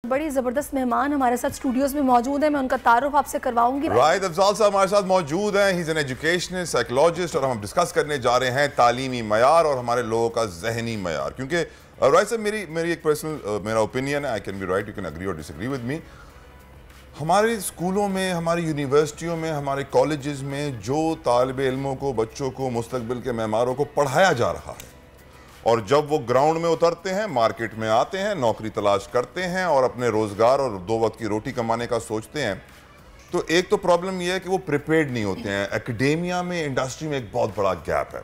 बड़ी ज़बरदस्त मेहमान हमारे साथ स्टूडियोज में मौजूद है, मैं उनका तारुफ आपसे करवाऊंगी। राहिद अफजाल साहब हमारे साथ मौजूद हैं। He is an educationist, psychologist, और हम डिस्कस करने जा रहे हैं तालीमी मयार और हमारे लोगों का जहनी मयार। क्योंकि राहिद साहब मेरी एक पर्सनल मेरा ओपिनियन है, I can be right, you can agree और डिसएग्री विद मी। हमारे स्कूलों में, हमारी यूनिवर्सिटियों में, हमारे कॉलेजेस में जो तालिब इल्मों को, बच्चों को, मुस्तकबिल के मेहमारों को पढ़ाया जा रहा है, और जब वो ग्राउंड में उतरते हैं, मार्केट में आते हैं, नौकरी तलाश करते हैं और अपने रोज़गार और 2 वक्त की रोटी कमाने का सोचते हैं, तो एक तो प्रॉब्लम ये है कि वो प्रिपेयर्ड नहीं होते हैं। एकेडेमिया में, इंडस्ट्री में एक बहुत बड़ा गैप है।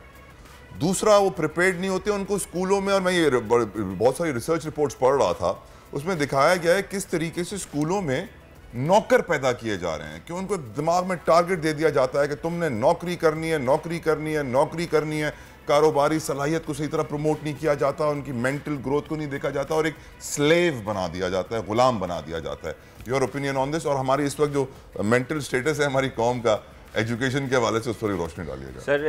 दूसरा, वो प्रिपेयर्ड नहीं होते, उनको स्कूलों में, और मैं ये बहुत सारी रिसर्च रिपोर्ट्स पढ़ रहा था, उसमें दिखाया गया है किस तरीके से स्कूलों में नौकर पैदा किए जा रहे हैं, कि उनको दिमाग में टारगेट दे दिया जाता है कि तुमने नौकरी करनी है, नौकरी करनी है, नौकरी करनी है। कारोबारी सलाहियत को सही तरह प्रमोट नहीं किया जाता, उनकी मेंटल ग्रोथ को नहीं देखा जाता, और एक स्लेव बना दिया जाता है, गुलाम बना दिया जाता है। Your opinion on this? और हमारी इस वक्त जो मेंटल स्टेटस है हमारी कौम का एजुकेशन के हवाले से, उस पर भी रोशनी डालिएगा। सर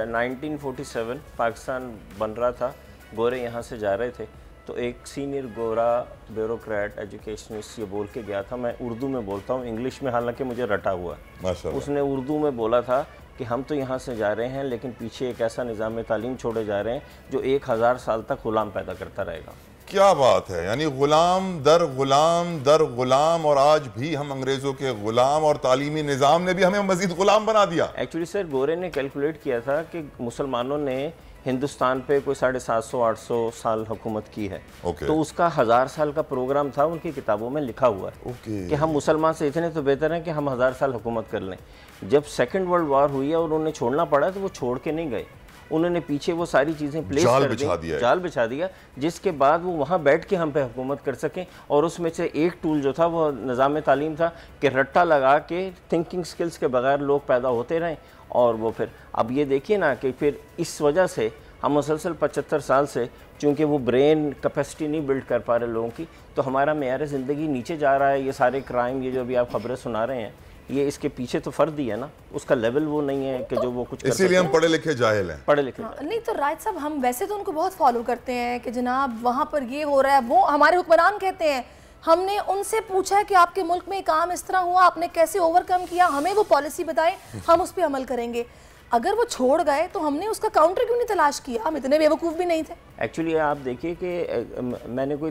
1947 पाकिस्तान बन रहा था, गोरे यहाँ से जा रहे थे, तो एक सीनियर गोरा ब्यूरोक्रेट एजुकेशनिस्ट ये बोल के गया था, मैं उर्दू में बोलता हूँ, इंग्लिश में हालांकि मुझे रटा हुआ है, उसने उर्दू में बोला था कि हम तो यहाँ से जा रहे हैं, लेकिन पीछे एक ऐसा निज़ाम तालीम छोड़े जा रहे हैं जो 1000 साल तक गुलाम पैदा करता रहेगा। क्या बात है, यानी गुलाम दर गुलाम दर गुलाम, और आज भी हम अंग्रेज़ों के गुलाम, और तालीमी निज़ाम ने भी हमें मज़ीद गुलाम बना दिया। एक्चुअली सर गोरे ने कैलकुलेट किया था कि मुसलमानों ने हिंदुस्तान पे कोई 750-800 साल हुकूमत की है, तो उसका 1000 साल का प्रोग्राम था, उनकी किताबों में लिखा हुआ है कि हम मुसलमान से इतने तो बेहतर हैं कि हम 1000 साल हुकूमत कर लें। जब सेकंड वर्ल्ड वॉर हुई है और उन्हें छोड़ना पड़ा, तो वो छोड़ के नहीं गए, उन्होंने पीछे वो सारी चीज़ें प्लेस कर दी, जाल बिछा दिया, जिसके बाद वो वहाँ बैठ के हम पे हुकूमत कर सकें। और उसमें से एक टूल जो था वो निज़ाम तालीम था कि रट्टा लगा के थिंकिंग स्किल्स के बगैर लोग पैदा होते रहें। और वो फिर अब ये देखिए ना कि फिर इस वजह से हम मुसलसल 75 साल से, चूँकि वो ब्रेन कैपेसिटी नहीं बिल्ड कर पा रहे लोगों की, तो हमारा मेयार ज़िंदगी नीचे जा रहा है। ये सारे क्राइम, ये जो भी आप खबरें सुना रहे हैं, ये इसके पीछे तो फर्द ही है ना, उसका लेवल वो नहीं है कि जो वो कुछ, इसीलिए हम पढ़े लिखे जाहिल हैं, पढ़े लिखे नहीं। तो राहिद साहब, हम वैसे तो उनको बहुत फॉलो करते हैं कि जनाब वहाँ पर ये हो रहा है, वो हमारे हुक्मरान कहते हैं, हमने उनसे पूछा है कि आपके मुल्क में काम इस तरह हुआ, आपने कैसे ओवरकम किया, हमें वो पॉलिसी बताएं, हम उस पर अमल करेंगे। अगर वो छोड़ गए तो हमने उसका काउंटर क्यों नहीं तलाश किया? हम इतने बेवकूफ़ भी नहीं थे। एक्चुअली आप देखिए कि मैंने कोई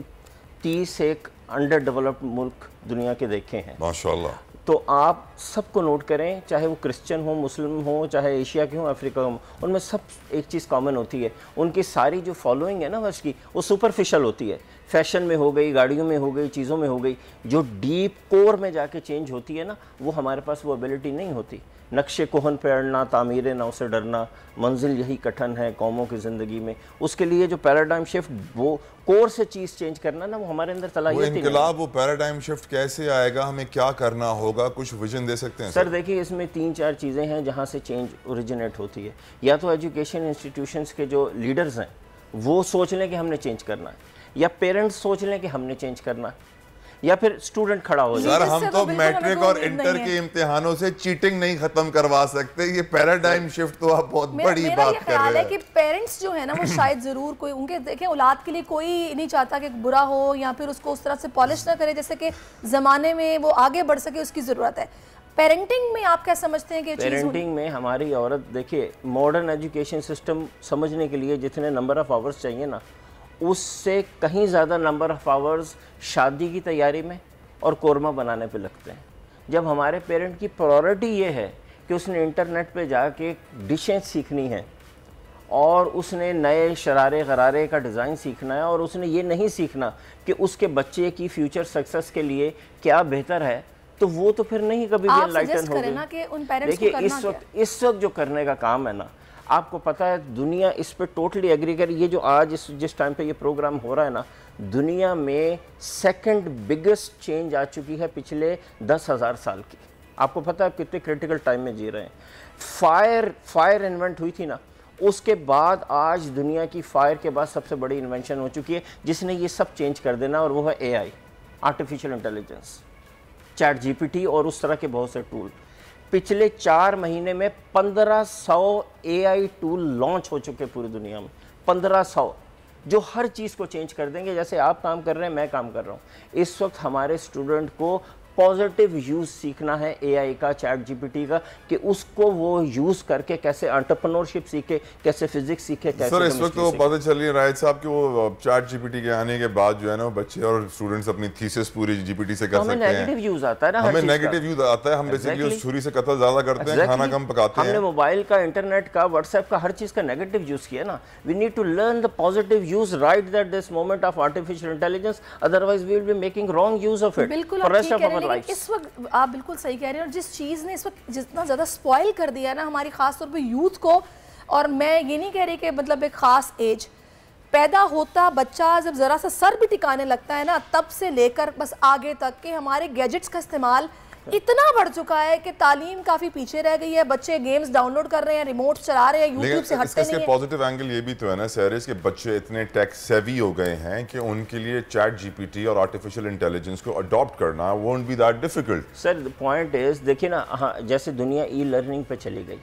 30 एक अंडर डेवलप्ड मुल्क दुनिया के देखे हैं माशाल्लाह। तो आप सबको नोट करें, चाहे वो क्रिश्चियन हो, मुस्लिम हो, चाहे एशिया के हो, अफ्रीका हो, उनमें सब एक चीज़ कॉमन होती है, उनकी सारी जो फॉलोइंग है ना वर्ष की, वो सुपरफिशियल होती है। फैशन में हो गई, गाड़ियों में हो गई, चीज़ों में हो गई, जो डीप कोर में जाके चेंज होती है ना, वो हमारे पास वो एबिलिटी नहीं होती। नक्शे कोहन पे अड़ना, तामीर नौ से डरना, मंजिल यही कठिन है कौमों की ज़िंदगी में। उसके लिए जो पैराडाइम शिफ्ट, वो कोर से चीज़ चेंज करना ना, वो हमारे अंदर सलाहियत ही नहीं। वो पैराडाइम शिफ्ट कैसे आएगा, हमें क्या करना होगा, कुछ विजन दे सकते हैं? सर देखिए, इसमें 3-4 चीज़ें हैं जहाँ से चेंज ओरिजिनेट होती है। या तो एजुकेशन इंस्टीट्यूशंस के जो लीडर्स हैं वो सोच लें कि हमने चेंज करना है, या पेरेंट्स सोच लें कि हमने चेंज करना है, या फिर स्टूडेंट खड़ा हो जाए। सर हम तो मैट्रिक और इंटर के इम्तिहानों से चीटिंग नहीं खत्म करवा सकते, ये पैराडाइम शिफ्ट तो आप बहुत बड़ी बात कर रहे हैं। कि पेरेंट्स जो है ना, वो शायद जरूर कोई उनके, देखें, औलाद के लिए कोई नहीं चाहता कि बुरा हो, या फिर उसको उस तरह से पॉलिश ना करे जैसे कि ज़माने में वो आगे बढ़ सके, उसकी ज़रूरत है। पेरेंटिंग में आप क्या समझते हैं कि पेरेंटिंग में हमारी औरत, देखिए मॉडर्न एजुकेशन सिस्टम समझने के लिए जितने नंबर ऑफ़ आवर्स चाहिए ना, उससे कहीं ज़्यादा नंबर ऑफ़ आवर्स शादी की तैयारी में और कोरमा बनाने पे लगते हैं। जब हमारे पेरेंट की प्रायोरिटी ये है कि उसने इंटरनेट पे जाके डिशें सीखनी हैं, और उसने नए शरारे गरारे का डिज़ाइन सीखना है, और उसने ये नहीं सीखना कि उसके बच्चे की फ्यूचर सक्सेस के लिए क्या बेहतर है, तो वो तो फिर नहीं कभी भी एनलाइटन होगी। देखिए इस वक्त जो करने का काम है ना, आपको पता है दुनिया इस पे टोटली एग्री कर, ये जो आज जिस टाइम पे ये प्रोग्राम हो रहा है ना, दुनिया में सेकंड बिगेस्ट चेंज आ चुकी है पिछले 10,000 साल की। आपको पता है कितने क्रिटिकल टाइम में जी रहे हैं। फायर इन्वेंट हुई थी ना, उसके बाद आज दुनिया की फायर के बाद सबसे बड़ी इन्वेंशन हो चुकी है जिसने ये सब चेंज कर देना, और वो है AI, artificial intelligence, chat GPT और उस तरह के बहुत से टूल। पिछले 4 महीने में 1500 AI टूल लॉन्च हो चुके पूरी दुनिया में, 1500। जो हर चीज़ को चेंज कर देंगे। जैसे आप काम कर रहे हैं, मैं काम कर रहा हूँ, इस वक्त हमारे स्टूडेंट को पॉजिटिव यूज़ सीखना है एआई का, चैट जीपीटी का, कि उसको वो यूज़ करके कैसे एंटरप्रेन्योरशिप सीखे, कैसे फिजिक्स सीखे, कैसे सर इस वक्त तो पता चल रही है राहिद साहब कि वो चैट जीपीटी के आने के बाद जो है ना बच्चे और स्टूडेंट्स अपनी थीसिस पूरी जीपीटी से कर सकते हैं। नेगेटिव यूज आता है ना, हमें नेगेटिव यूज आता है, हम बेसिकली उस छुरी से कत्ल ज्यादा करते हैं, खाना कम पकाते हैं। हमने मोबाइल का, इंटरनेट का, व्हाट्सएप का, हर चीज का नेगेटिव यूज किया ना। We need to learn the positive use right at this moment of artificial intelligence, otherwise we will be making wrong use of it for rest of our life. इस वक्त आप बिल्कुल सही कह रहे हैं, और जिस चीज़ ने इस वक्त जितना ज़्यादा स्पॉइल कर दिया है ना हमारी ख़ास तौर पे यूथ को, और मैं ये नहीं कह रही कि मतलब एक ख़ास एज, पैदा होता बच्चा जब ज़रा सा सर भी टिकाने लगता है ना, तब से लेकर बस आगे तक के हमारे गैजेट्स का इस्तेमाल इतना बढ़ चुका है कि तालीम काफ़ी पीछे रह गई है। बच्चे गेम्स डाउनलोड कर रहे हैं, रिमोट चला रहे हैं, यूट्यूब से हटते नहीं हैं। पॉजिटिव एंगल ये भी तो है ना सहरिस के बच्चे इतने टेक सेवी हो गए हैं कि उनके लिए चैट जीपीटी और आर्टिफिशियल इंटेलिजेंस को अडॉप्ट करना won't be that difficult. Sir point is, देखिए ना, हाँ, जैसे दुनिया ई लर्निंग पे चली गई,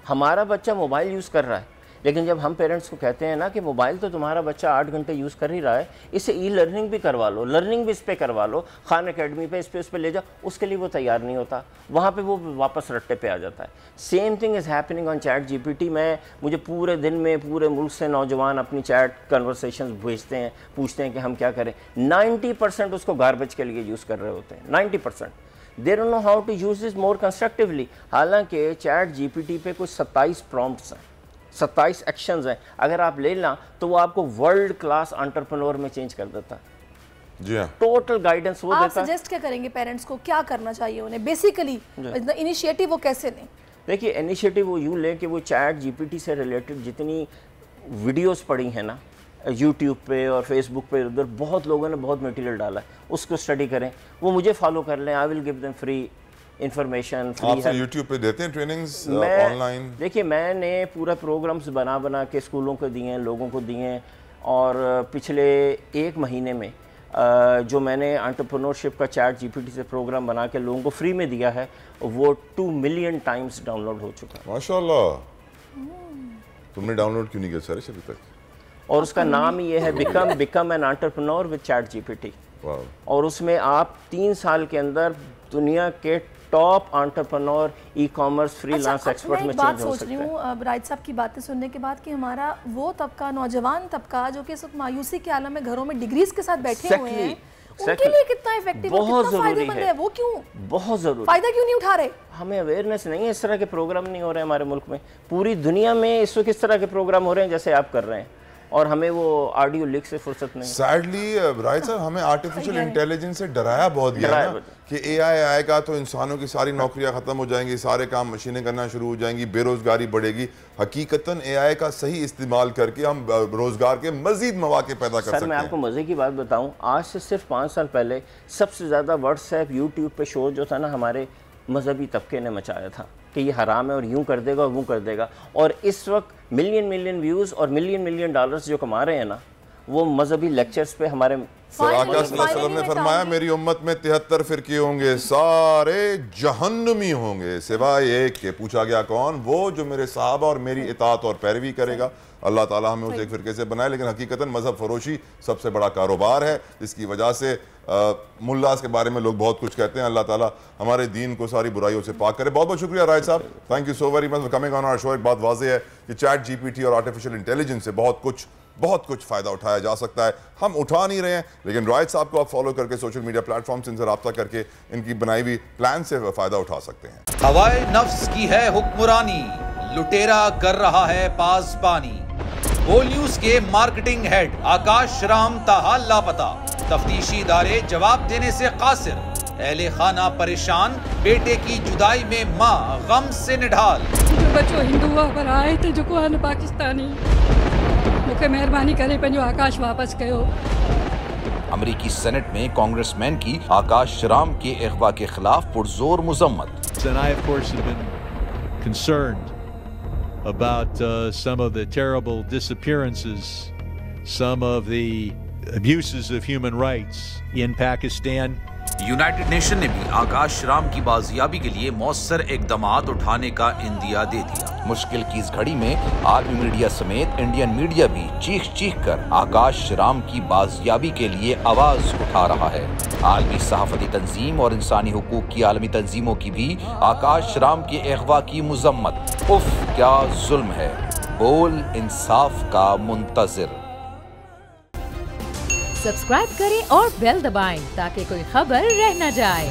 हमारा बच्चा मोबाइल यूज़ कर रहा है, लेकिन जब हम पेरेंट्स को कहते हैं ना कि मोबाइल तो तुम्हारा बच्चा 8 घंटे यूज़ कर ही रहा है, इससे ई लर्निंग भी करवा लो, लर्निंग भी इस पर करवा लो, खान अकेडमी पे इस पे ले जाओ, उसके लिए वो तैयार नहीं होता, वहाँ पे वो वापस रट्टे पे आ जाता है। Same thing is happening on chat GPT. मुझे पूरे दिन में पूरे मुल्क से नौजवान अपनी चैट कन्वर्सेशन भेजते हैं, पूछते हैं कि हम क्या करें। 90% उसको गार्बेज के लिए यूज़ कर रहे होते हैं, 90%। They don't know how to use this more constructively. हालांकि चैट जीपीटी पे कुछ 27 प्रॉम्प्ट्स हैं, 27 एक्शंस हैं, अगर आप ले लें तो वो आपको वर्ल्ड क्लास एंटरप्रेन्योर में चेंज कर देता है। जी हाँ, टोटल गाइडेंस वो आप देता है। सजेस्ट क्या करेंगे पेरेंट्स को, क्या करना चाहिए उन्हें बेसिकली, इनिशिएटिव वो कैसे लें? देखिए इनिशिएटिव वो यूँ लें कि वो चैट जीपीटी से रिलेटेड जितनी वीडियोस पड़ी हैं ना यूट्यूब पे और फेसबुक पे, उधर बहुत लोगों ने बहुत मटेरियल डाला है, उसको स्टडी करें, वो मुझे फॉलो कर लें। I will give them free information, free है। यूट्यूब पे देते हैं ट्रेनिंग्स ऑनलाइन? देखिए मैंने पूरा प्रोग्राम्स बना के स्कूलों को दिए हैं, लोगों को दिए हैं, और पिछले 1 महीने में जो मैंने एंटरप्रेन्योरशिप का चैट जीपीटी से प्रोग्राम बना के लोगों को फ्री में दिया है, वो 2 मिलियन टाइम्स डाउनलोड हो चुका है। माशाल्लाह। तुमने डाउनलोड क्यों नहीं किया सर अभी तक? और उसका नाम ये है become an entrepreneur with chat GPT. और उसमें आप 3 साल के अंदर दुनिया के top entrepreneur, e commerce, freelance expert में चेंज हो सकते हैं। मैं सोच रही हूँ राहिद साहब की बातें सुनने के बाद कि हमारा वो तबका, नौजवान तबका जो कि इस वक्त मायूसी के आलम में घरों में डिग्रीज के साथ बैठे हुए हैं, उनके लिए कितना इफेक्टिव, बहुत कितना फायदेमंद है, वो क्यों बहुत जरूरी, फायदा क्यों नहीं उठा रहे? हमें अवेयरनेस नहीं है, इस तरह के प्रोग्राम नहीं हो रहे हैं हमारे मुल्क में। पूरी दुनिया में इस वक्त इस तरह के प्रोग्राम हो रहे हैं जैसे आप कर रहे हैं, और हमें वो ऑडियो लीक से फुर्सत नहीं। सैडली राहिद साहब, हमें आर्टिफिशियल इंटेलिजेंस से डराया बहुत गया ना कि एआई आएगा तो इंसानों की सारी नौकरियां खत्म हो जाएंगी, सारे काम मशीनें करना शुरू हो जाएंगी, बेरोजगारी बढ़ेगी। हकीकतन एआई का सही इस्तेमाल करके हम रोजगार के मजीद मौके पैदा कर सकते हैं। सर मैं आपको मजे की बात बताऊं, आज से सिर्फ 5 साल पहले सबसे ज्यादा व्हाट्सएप, यूट्यूब पे शो जो था ना, हमारे मजहबी तबके ने मचाया था कि ये हराम है और यूं कर देगा और वो कर देगा। और इस वक्त मिलियन व्यूज़ और मिलियन डॉलर्स जो कमा रहे हैं ना, वो मजहबी लेक्चर्स पे हमारे आका सल्लल्लाहु अलैहि वसल्लम ने फरमाया मेरी उम्मत में 73 फिरके होंगे, सारे जहन्नमी होंगे सिवाय एक के। पूछा गया कौन? वो जो मेरे सहाबा और मेरी इताअत और पैरवी करेगा। अल्लाह ताला हमें उस एक फिरके से बनाए, लेकिन हकीकतन मजहब फरोशी सबसे बड़ा कारोबार है, जिसकी वजह से मुल्लास के बारे में लोग बहुत कुछ कहते हैं। अल्लाह ताला हमारे दीन को सारी बुराइयों से पाक करे। बहुत बहुत शुक्रिया राहिद साहब, thank you so very much for coming on our show. एक बात वाज़ेह है कि चैट जीपीटी और आर्टिफिशियल इंटेलिजेंस से बहुत कुछ फ़ायदा उठाया जा सकता है, हम उठा नहीं रहे हैं, लेकिन राहिद साहब को आप फॉलो करके सोशल मीडिया प्लेटफॉर्म से इनसे रब्ता करके इनकी बनाई हुई प्लान से फ़ायदा उठा सकते हैं। हवाए नफ्स की है हुक्मरानी, लुटेरा कर रहा है पासबानी। बोल न्यूज के मार्केटिंग हेड आकाश राम ताहा लापता, तफ्तीशी इदारे जवाब देने से कासिर, अहले खाना परेशान, बेटे की जुदाई में माँ गम से निढाल। जो बच्चो हिंदू पर आए थे जो को पाकिस्तानी, मुझे मेहरबानी करे पंहिंजो आकाश वापस कयो। अमेरिकी सेनेट में कांग्रेसमैन की आकाश राम के अगवा के खिलाफ पुरजोर मुजम्मत। And I, of course, have been concerned about some of the terrible disappearances, some of the abuses of human rights in Pakistan. United nation ने भी आकाश राम की बाजियाबी के लिए मौसर इकदामात उठाने का इंदिया दे दिया। मुश्किल की इस घड़ी में आर्मी मीडिया समेत इंडियन मीडिया भी चीख कर आकाश राम की बाजियाबी के लिए आवाज उठा रहा है। आलमी सहाफती तंजीम और इंसानी हुकूक की आलमी तंजीमों की भी आकाश राम के अगवा की मुजम्मत। उफ क्या जुल्म है, बोल इंसाफ का मुंतजिर। सब्सक्राइब करें और बेल दबाएं ताकि कोई खबर रह न जाए।